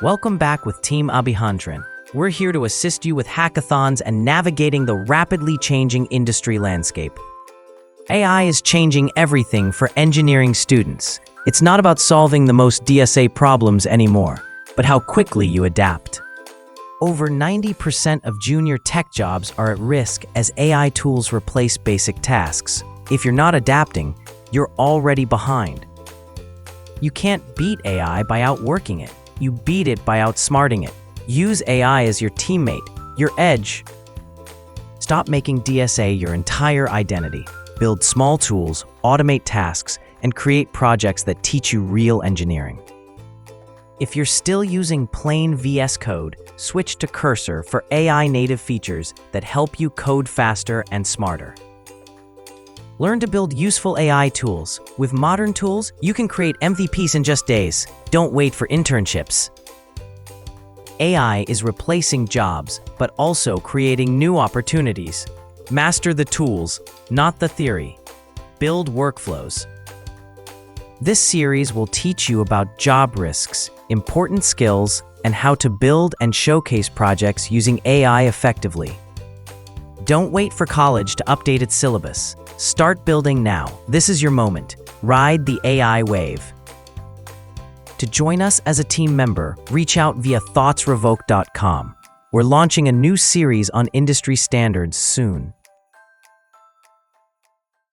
Welcome back with Team ABHIYANTRAN. We're here to assist you with hackathons and navigating the rapidly changing industry landscape. AI is changing everything for engineering students. It's not about solving the most DSA problems anymore, but how quickly you adapt. Over 90% of junior tech jobs are at risk as AI tools replace basic tasks. If you're not adapting, you're already behind. You can't beat AI by outworking it. You beat it by outsmarting it. Use AI as your teammate, your edge. Stop making DSA your entire identity. Build small tools, automate tasks, and create projects that teach you real engineering. If you're still using plain VS Code, switch to Cursor for AI-native features that help you code faster and smarter. Learn to build useful AI tools. With modern tools, you can create MVPs in just days. Don't wait for internships. AI is replacing jobs, but also creating new opportunities. Master the tools, not the theory. Build workflows. This series will teach you about job risks, important skills, and how to build and showcase projects using AI effectively. Don't wait for college to update its syllabus. Start building now. This is your moment. Ride the AI wave. To join us as a team member, reach out via thoughtsrevoke.com. We're launching a new series on industry standards soon.